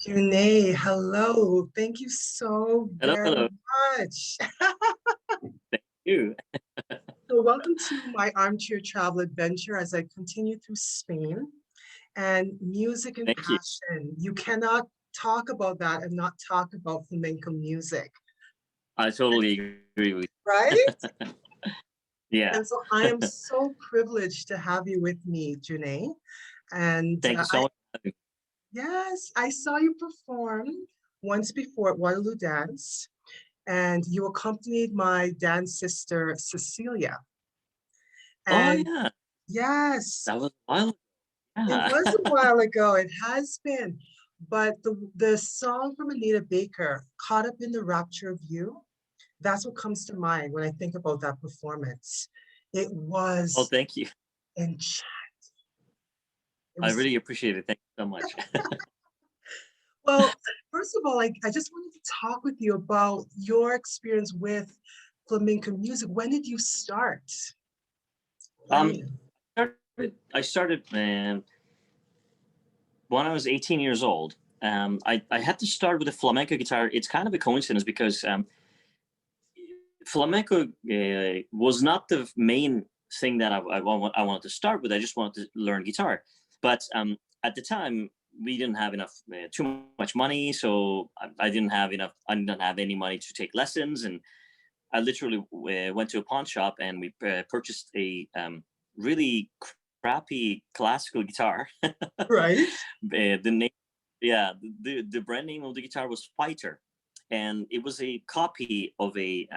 Cuneyt, hello. Thank you so Hello, very hello. much. Thank you. So, welcome to my armchair travel adventure as I continue through Spain and music and Thank you. passion. You cannot talk about that and not talk about flamenco music, I totally agree with right? you. Yeah. And so, I am so privileged to have you with me, Cuneyt. And Thank you so much. yes, I saw you perform once before at Waterloo Dance, and you accompanied my dance sister, Cecilia. Oh And yeah, yes, that was a while ago. it Yeah. was a while ago. It has been. But the song from Anita Baker, Caught Up in the Rapture of You, that's what comes to mind when I think about that performance. It Oh, was thank you. ench- it I was really appreciate it. Thank you so much. well, first of all, I just wanted to talk with you about your experience with flamenco music. When did you start Um, playing? I started when I was 18 years old. I had to start with a flamenco guitar. It's kind of a coincidence because flamenco was not the main thing that I wanted to start with. I just wanted to learn guitar, but at the time we didn't have enough, too much money, so I didn't have enough. I didn't have any money to take lessons, and I literally went to a pawn shop and we purchased a really crappy classical guitar. Right? The name, yeah, the brand name of the guitar was Fighter, and it was a copy of a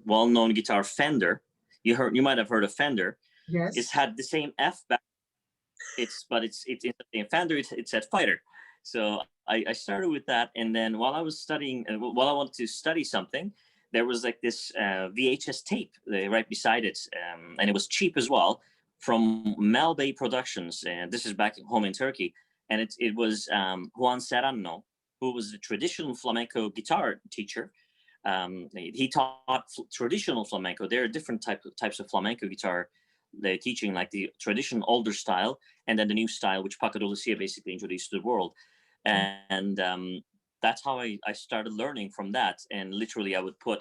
well-known guitar Fender. You might have heard of Fender. It's Yes. had the same F back. It's in Fender. It said Fighter. So I started with that, and then while I was studying, while I wanted to study something, there was like this VHS tape right beside it, and it was cheap as well, from Malbay Productions, and this is back home in Turkey, and it was Juan Serrano, who was a traditional flamenco guitar teacher. He taught traditional flamenco. There are different types of flamenco guitar they're teaching, like the traditional older style, and then the new style, which Paco de Lucia basically introduced to the world. And that's how I started learning from that. And literally, I would put,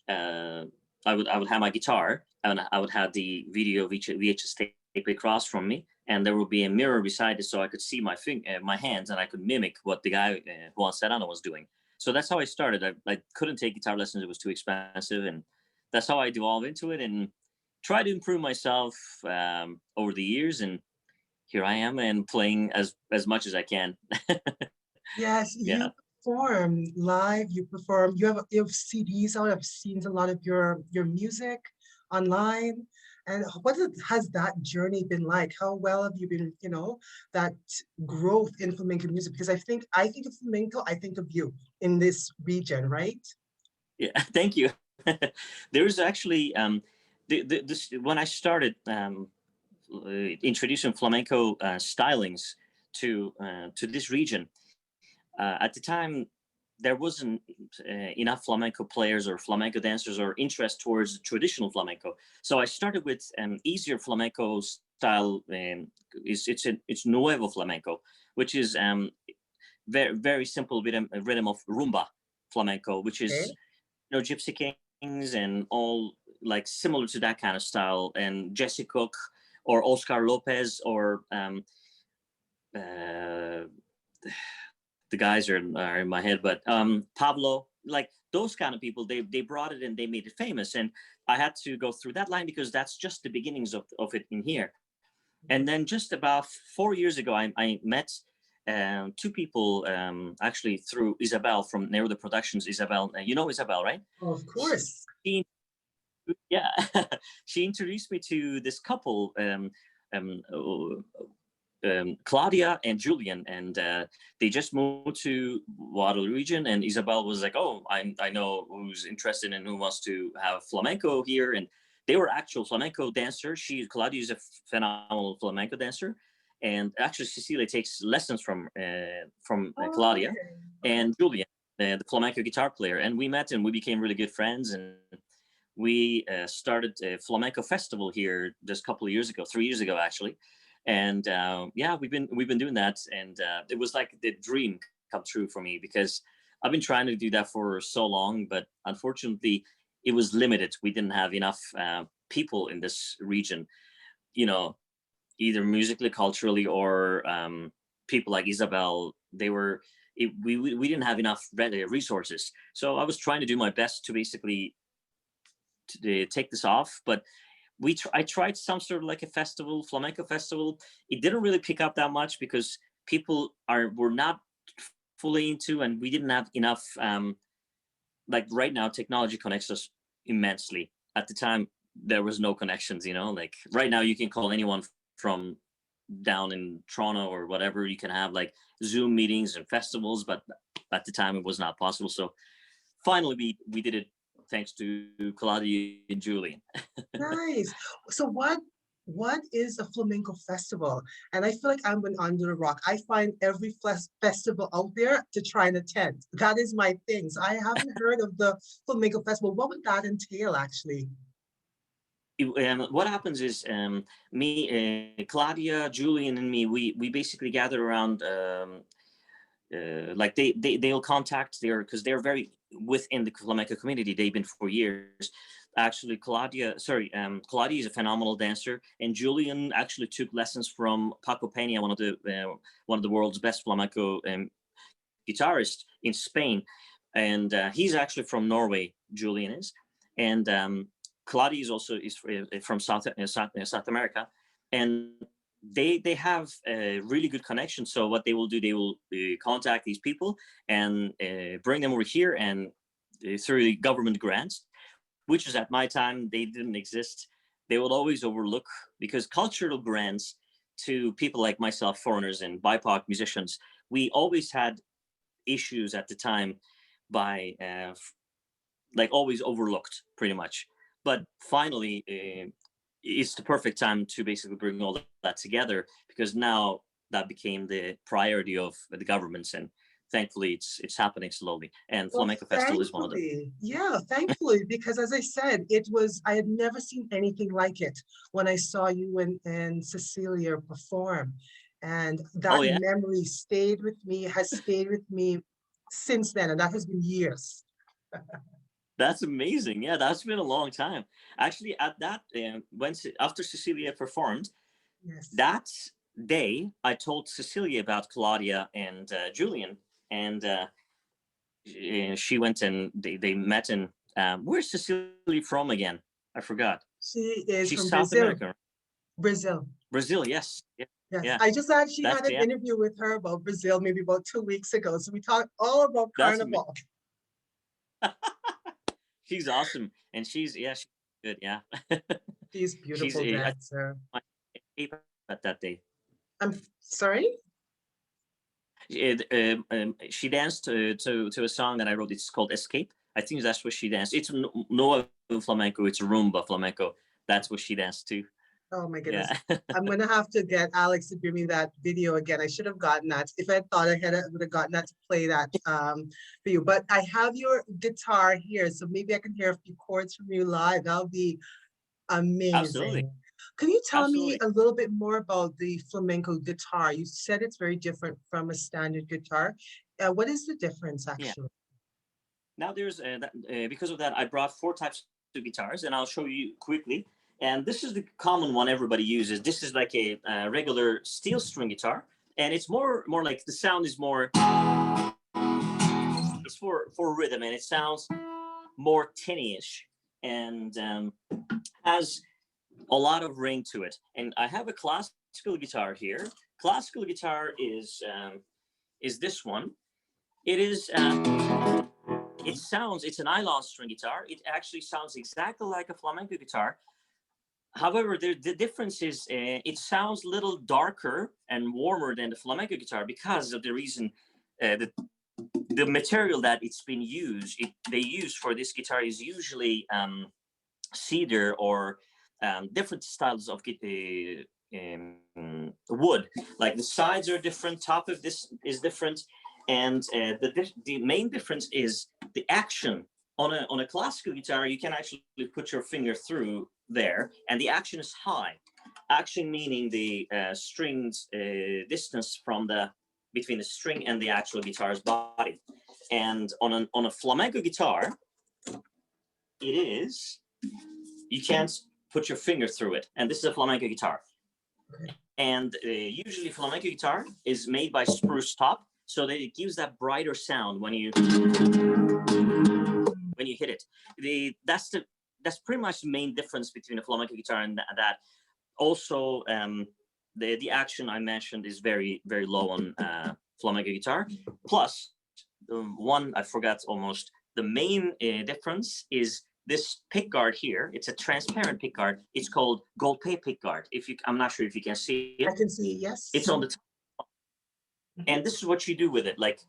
uh, I would have my guitar, and I would have the video VHS tape across from me, and there would be a mirror beside it, so I could see my hands, and I could mimic what the guy Juan Serrano was doing. So that's how I started. I couldn't take guitar lessons; it was too expensive, and that's how I devolved into it and try to improve myself over the years. And here I am and playing as much as I can. Yes, Yeah. you perform live, you have CDs out. I've seen a lot of your music online. And has that journey been like? How well have you been, that growth in flamenco music? Because I think of flamenco, I think of you in this region, right? Yeah. Thank you. There's actually this when I started introducing flamenco stylings to this region. At the time, there wasn't enough flamenco players or flamenco dancers or interest towards traditional flamenco. So I started with easier flamenco style. It's nuevo flamenco, which is very very simple rhythm of rumba flamenco, which Okay. is Gypsy Kings and all like similar to that kind of style, and Jesse Cook or Oscar Lopez or uh, the guys are in my head, but Pablo, like those kind of people, they brought it and they made it famous, and I had to go through that line because that's just the beginnings of it in here. And then just about 4 years ago, I met two people actually through Isabel from Neruda Productions. Isabel, you know Isabel, right? Of She, course. yeah, she introduced me to this couple, um, Claudia and Julian, and they just moved to Waterloo region. And Isabel was like, "Oh, I know who's interested and who wants to have flamenco here." And they were actual flamenco dancers. Claudia is a phenomenal flamenco dancer, and actually Cecilia takes lessons from Oh, Claudia okay. Okay. and Julian, the flamenco guitar player. And we met and we became really good friends. And we started a flamenco festival here just a couple of years ago, 3 years ago actually, And yeah, we've been doing that, and it was like the dream come true for me, because I've been trying to do that for so long, but unfortunately, it was limited. We didn't have enough people in this region, you know, either musically, culturally, or people like Isabel. They were we didn't have enough resources. So I was trying to do my best to basically take this off, but I tried some sort of like a festival, flamenco festival. It didn't really pick up that much because people were not fully into, and we didn't have enough. Like right now, technology connects us immensely. At the time, there was no connections. Like right now, you can call anyone from down in Toronto or whatever. You can have like Zoom meetings and festivals, but at the time, it was not possible. So finally, we did it, thanks to Claudia and Julian. Nice. So what is a flamenco festival? And I feel like I'm an under a rock. I find every festival out there to try and attend. That is my thing. So I haven't heard of the flamenco festival. What would that entail, actually? What happens is, Claudia, Julian, and me, we basically gather around. Like they'll contact because they're very within the flamenco community. They've been for years. Actually, Claudia is a phenomenal dancer, and Julian actually took lessons from Paco Peña, one of the world's best flamenco guitarists in Spain, and he's actually from Norway. Julian is, and Claudia is also from South America, and they have a really good connection. So what they will do, they will contact these people and bring them over here, and through the government grants, which is at my time, they didn't exist. They would always overlook, because cultural grants to people like myself, foreigners and BIPOC musicians, we always had issues at the time by like always overlooked pretty much. But finally, it's the perfect time to basically bring all that together, because now that became the priority of the governments, and thankfully it's happening slowly. And Well, Flamenco Festival is one of them. yeah, thankfully, because as I said, I had never seen anything like it when I saw you and Cecilia perform. And that Oh yeah, memory has stayed with me since then. And that has been years. that's amazing. Yeah, that's been a long time. Actually, at that after Cecilia performed, Yes. that day I told Cecilia about Claudia and Julian, and she went and they met in where's Cecilia from again? I forgot. She is She's from South Brazil. American. Brazil. Brazil, yes. Yeah, Yes. yeah. I just actually That's had an the interview with her about Brazil maybe about 2 weeks ago. So we talked all about that's amazing. Carnival. She's awesome, and she's good. Yeah, She's she's beautiful dancer. at that day. I'm sorry? She danced to a song that I wrote. It's called Escape. I think that's what she danced. It's no flamenco. It's rumba flamenco. That's what she danced to. Oh my goodness. Yeah. I'm gonna have to get Alex to give me that video again. I should have gotten that. If I thought I would have gotten that to play that for you. But I have your guitar here, so maybe I can hear a few chords from you live. That would be Absolutely. amazing. Can you tell me Absolutely. a little bit more about the flamenco guitar? You said it's very different from a standard guitar. What is the difference Yeah. actually? Now there's because of that, I brought 4 types of guitars, and I'll show you quickly. And this is the common one everybody uses. This is like a regular steel string guitar, and it's more like the sound is more. It's for rhythm, and it sounds more tinny-ish, and has a lot of ring to it. And I have a classical guitar here. Classical guitar is this one. It is. It's an nylon string guitar. It actually sounds exactly like a flamenco guitar. However, the difference is it sounds a little darker and warmer than the flamenco guitar, because of the reason the material that they use for this guitar is usually cedar or different styles of wood. Like the sides are different, top of this is different, and the main difference is the action. On a classical guitar, you can actually put your finger through there, and the action is high. Action meaning the strings distance from between the string and the actual guitar's body. And on a flamenco guitar, it is, you can't put your finger through it. And this is a flamenco guitar. And usually flamenco guitar is made by spruce top, so that it gives that brighter sound when you hit it. That's pretty much the main difference between a flamenco guitar and that. Also, the action I mentioned is very, very low on flamenco guitar. Plus, the one I forgot almost, the main difference is this pickguard here. It's a transparent pickguard. It's called golpe pickguard. I'm not sure if you can see it. I can see it, yes. It's on the top. And this is what you do with it, like.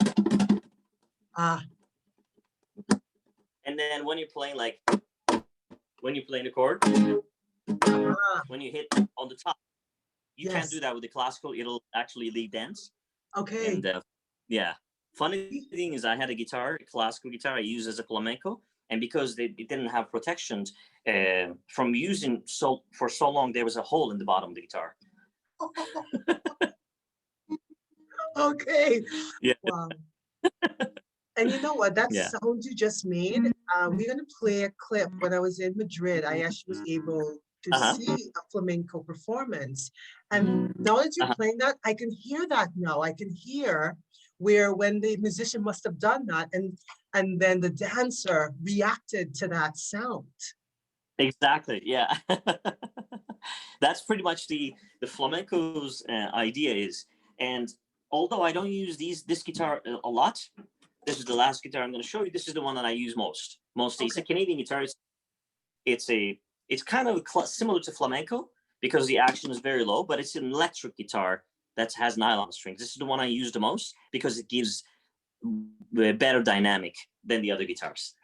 And then when you're playing, like, when you're playing the chord, when you hit on the top, you can't do that with the classical. It'll actually lead dance. Okay. And yeah. Funny thing is, I had a classical guitar I use as a flamenco, and because it didn't have protections from using for so long, there was a hole in the bottom of the guitar. Okay. Yeah. Wow. And you know what? That sound you just made, we're going to play a clip. When I was in Madrid, I actually was able to see a flamenco performance. And now that you're playing that, I can hear that now. I can hear where when the musician must have done that, and then the dancer reacted to that sound. Exactly, yeah. That's pretty much the flamenco's idea is. And although I don't use this guitar a lot, this is the last guitar I'm going to show you. This is the one that I use most. Mostly, it's a Canadian guitar. It's kind of similar to flamenco because the action is very low, but it's an electric guitar that has nylon strings. This is the one I use the most because it gives a better dynamic than the other guitars.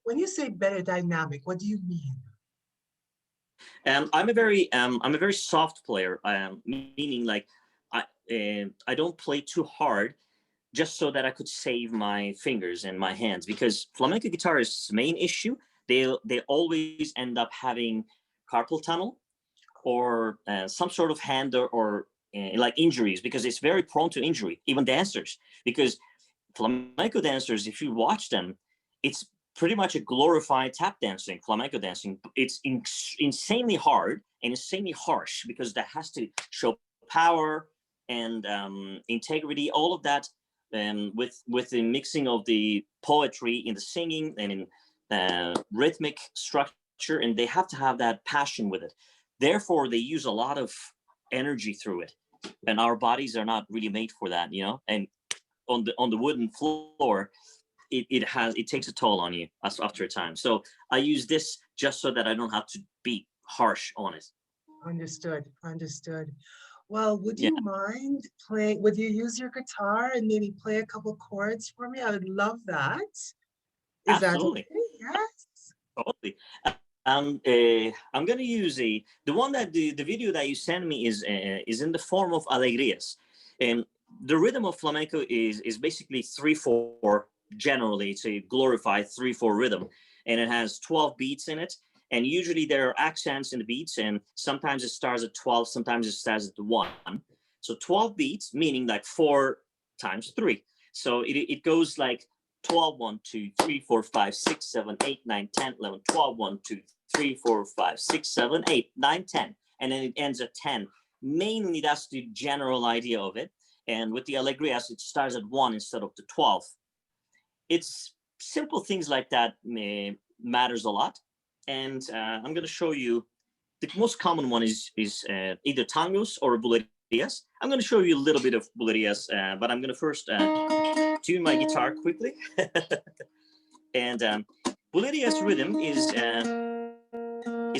When you say better dynamic, what do you mean? I'm a very soft player, meaning like I don't play too hard, just so that I could save my fingers and my hands, because flamenco guitarists' main issue, they always end up having carpal tunnel or some sort of hand or like injuries, because it's very prone to injury, even dancers, because flamenco dancers, if you watch them, it's pretty much a glorified tap dancing, flamenco dancing. It's insanely hard and insanely harsh because that has to show power and integrity, all of that, with the mixing of the poetry in the singing and in rhythmic structure, and they have to have that passion with it. Therefore, they use a lot of energy through it, and our bodies are not really made for that, you know. And on the wooden floor, it takes a toll on you after a time. So I use this just so that I don't have to be harsh on it. Understood. Well, would you mind playing? Would you use your guitar and maybe play a couple chords for me? I would love that. Absolutely. That okay? Yes. Totally. I'm gonna use the one that the video that you sent me is in the form of alegrias, and the rhythm of flamenco is basically 3/4. Generally, it's a glorified 3/4 rhythm, and it has 12 beats in it. And usually there are accents in the beats, and sometimes it starts at 12, sometimes it starts at 1. So 12 beats, meaning like 4 times 3. So it goes like 12, 1, 2, 3, 4, 5, 6, 7, 8, 9, 10, 11, 12, 1, 2, 3, 4, 5, 6, 7, 8, 9, 10. And then it ends at 10. Mainly that's the general idea of it. And with the alegrias, it starts at 1 instead of the 12. It's simple things like that matters a lot. And I'm going to show you the most common one is either tangos or bulerías. I'm going to show you a little bit of bulerías, but I'm going to first tune my guitar quickly. And bulerías rhythm is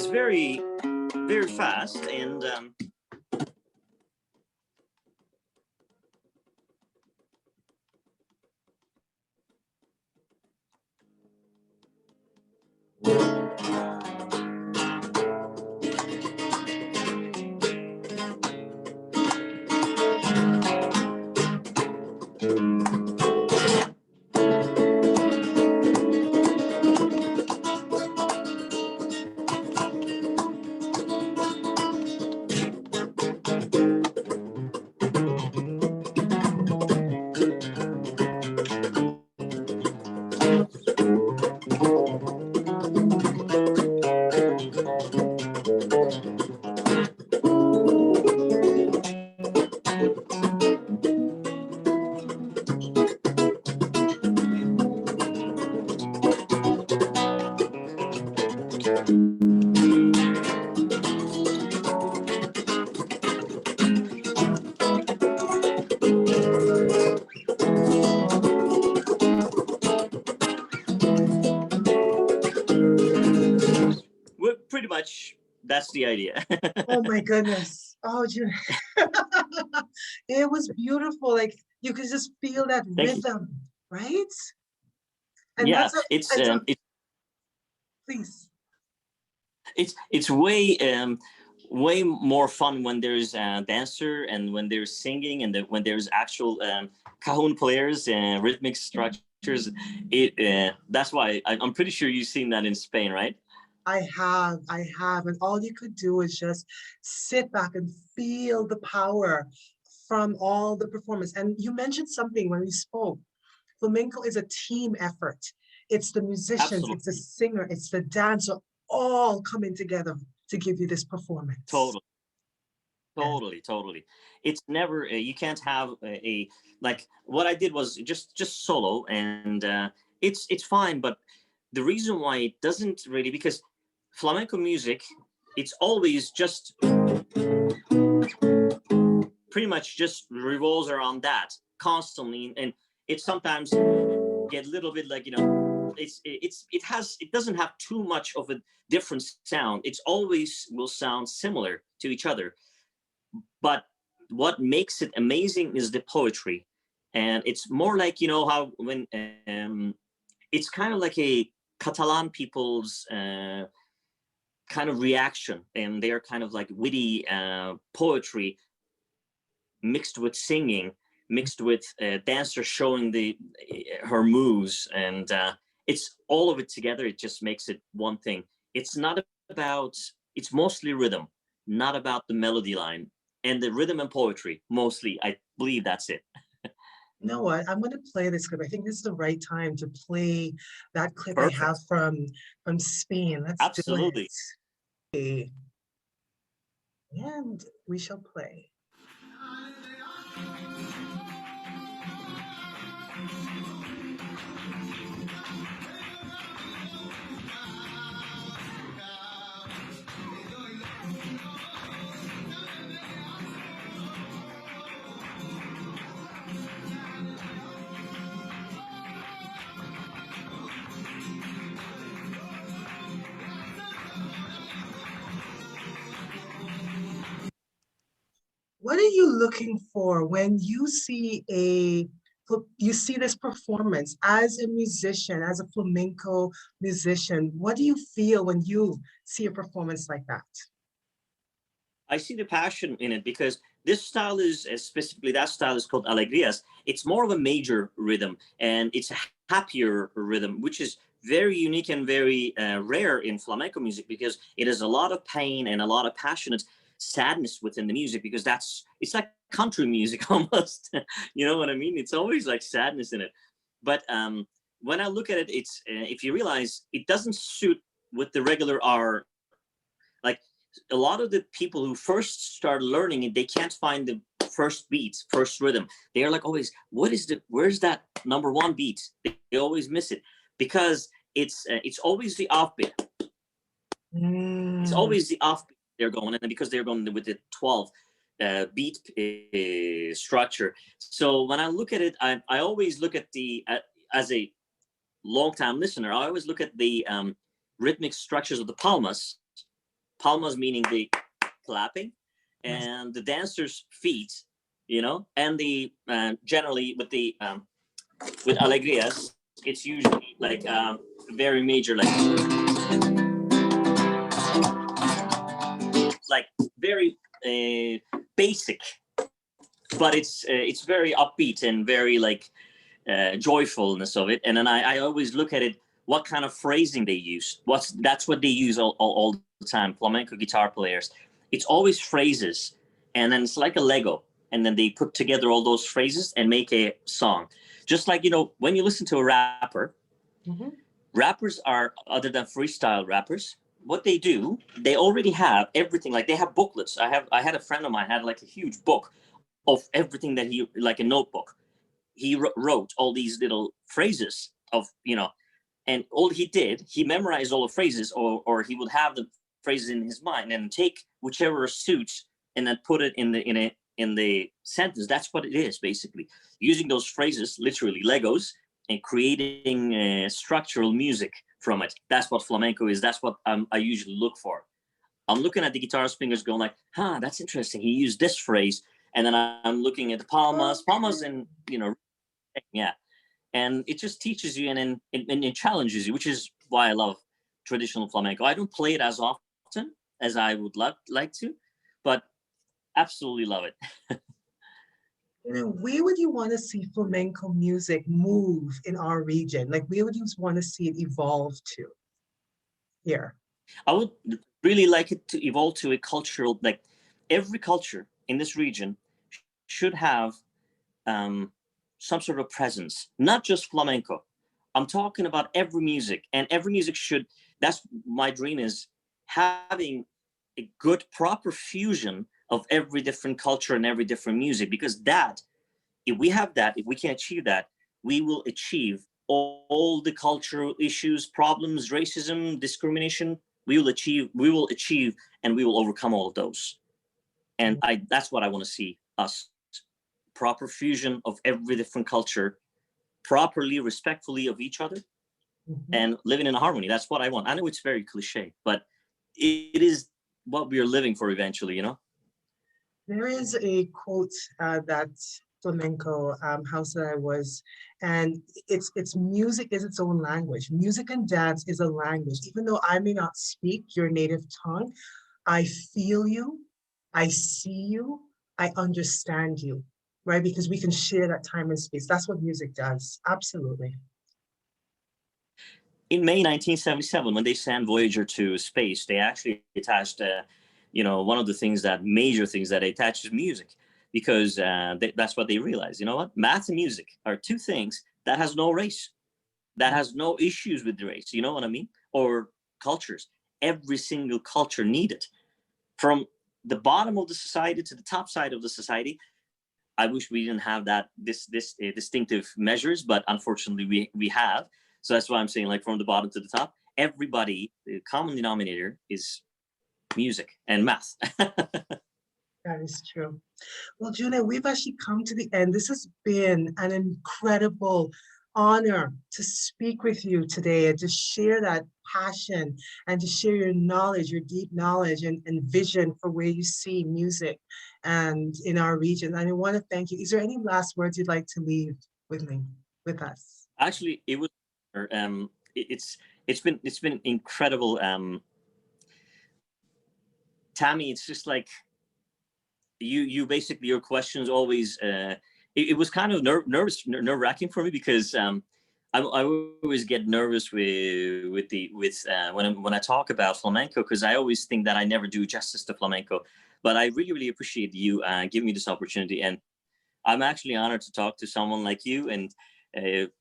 very, very fast, and the idea. Oh my goodness. Oh, it was beautiful. Like you could just feel that Thank you. rhythm, right? And Yeah, that's a, and so please. it's way more fun when there's a dancer and when there's singing and when there's actual cajon players and rhythmic structures. That's why I'm pretty sure you've seen that in Spain, right? I have, and all you could do is just sit back and feel the power from all the performance. And you mentioned something when we spoke. Flamenco is a team effort. It's the musicians, Absolutely. it's the singer, it's the dancer, all coming together to give you this performance. Totally. Totally. It's never you can't have a like what I did was just solo, and it's fine. But the reason why it doesn't really, because flamenco music, it's always just pretty much just revolves around that constantly, and it sometimes get a little bit like, it doesn't have too much of a different sound. It's always will sound similar to each other. But what makes it amazing is the poetry. And it's more like, how when it's kind of like a Catalan people's kind of reaction, and they're kind of like witty poetry mixed with singing, mixed with dancer showing her moves, and it's all of it together. It just makes it one thing. It's not about, it's mostly rhythm, not about the melody line, and the rhythm and poetry mostly. I believe that's it. You know what? I'm going to play this clip. I think this is the right time to play that clip I have Perfect. from Spain. Let's Absolutely. do it. And we shall play. What are you looking for when you see this performance as a musician, as a flamenco musician? What do you feel when you see a performance like that? I see the passion in it, because this style is specifically, that style is called alegrias. It's more of a major rhythm, and it's a happier rhythm, which is very unique and very rare in flamenco music, because it has a lot of pain and a lot of passionate sadness within the music, because it's like country music almost. You know what I mean? It's always like sadness in it. But when I look at it, it's if you realize it doesn't suit with the regular R, like a lot of the people who first start learning it, they can't find the first beat, first rhythm. They're like always, where's that number one beat? They always miss it, because it's always the offbeat. It's always the offbeat they're going, and because they're going with the 12 beat structure. So when I look at it, I always look at as a long-time listener, I always look at the rhythmic structures of the palmas. Palmas meaning the clapping, and the dancer's feet, and the generally with alegrias, it's usually like very major, like very basic, but it's very upbeat and very like joyfulness of it. And then I always look at it, what kind of phrasing they use. That's what they use all the time, flamenco guitar players. It's always phrases, and then it's like a Lego, and then they put together all those phrases and make a song. Just like, when you listen to a rapper, rappers are, other than freestyle rappers, what they do, they already have everything. Like they have booklets. I had a friend of mine had like a huge book of everything that he, like a notebook. He wrote all these little phrases of, and all he did, he memorized all the phrases, or he would have the phrases in his mind and take whichever suits and then put it in the sentence. That's what it is, basically. Using those phrases, literally Legos, and creating structural music from it. That's what flamenco is. That's what I usually look for. I'm looking at the guitarist fingers going like, huh, that's interesting. He used this phrase. And then I'm looking at the palmas and, you know, yeah. And it just teaches you and it challenges you, which is why I love traditional flamenco. I don't play it as often as I would like to, but absolutely love it. You know, where would you want to see flamenco music move in our region? Like, where would you want to see it evolve to here? I would really like it to evolve to a cultural, like every culture in this region should have some sort of presence, not just flamenco. I'm talking about every music, and every music should, that's my dream, is having a good, proper fusion of every different culture and every different music, because that, if we have that, if we can achieve that, we will achieve all the cultural issues, problems, racism, discrimination. We will achieve, and we will overcome all of those. And that's what I want to see us, proper fusion of every different culture, properly, respectfully of each other, and living in harmony. That's what I want. I know it's very cliche, but it is what we are living for eventually, you know? There is a quote that flamenco house that I was, and it's music is its own language. Music and dance is a language. Even though I may not speak your native tongue, I feel you, I see you, I understand you, right? Because we can share that time and space. That's what music does. Absolutely. In May 1977, when they sent Voyager to space, they actually attached, you know, one of the things major things that they attached is music, because that's what they realized. You know what? Math and music are two things that has no race, that has no issues with the race. You know what I mean? Or cultures. Every single culture needed, from the bottom of the society to the top side of the society. I wish we didn't have this distinctive measures, but unfortunately we have. So that's why I'm saying, like, from the bottom to the top, everybody, the common denominator is music and math. That is true. Well, Julia, we've actually come to the end. This has been an incredible honor to speak with you today and to share that passion and to share your knowledge, your deep knowledge and vision for where you see music and in our region. And I want to thank you. Is there any last words you'd like to leave with me, with us? Actually, it was it's been incredible. Tammie, it's just like you basically, your questions always it was kind of nerve-wracking for me, because I always get nervous with when I talk about flamenco, because I always think that I never do justice to flamenco. But I really appreciate you giving me this opportunity, and I'm actually honored to talk to someone like you. And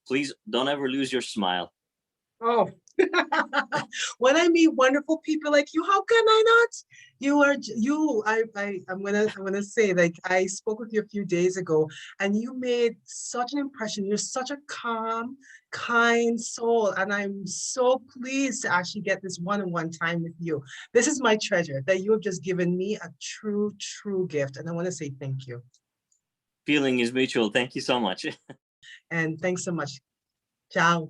please don't ever lose your smile. Oh, when I meet wonderful people like you, how can I not? You are you. I'm gonna say, like, I spoke with you a few days ago, and you made such an impression. You're such a calm, kind soul, and I'm so pleased to actually get this one-on-one time with you. This is my treasure that you have just given me, a true gift, and I want to say thank you. Feeling is mutual. Thank you so much. And thanks so much. Ciao.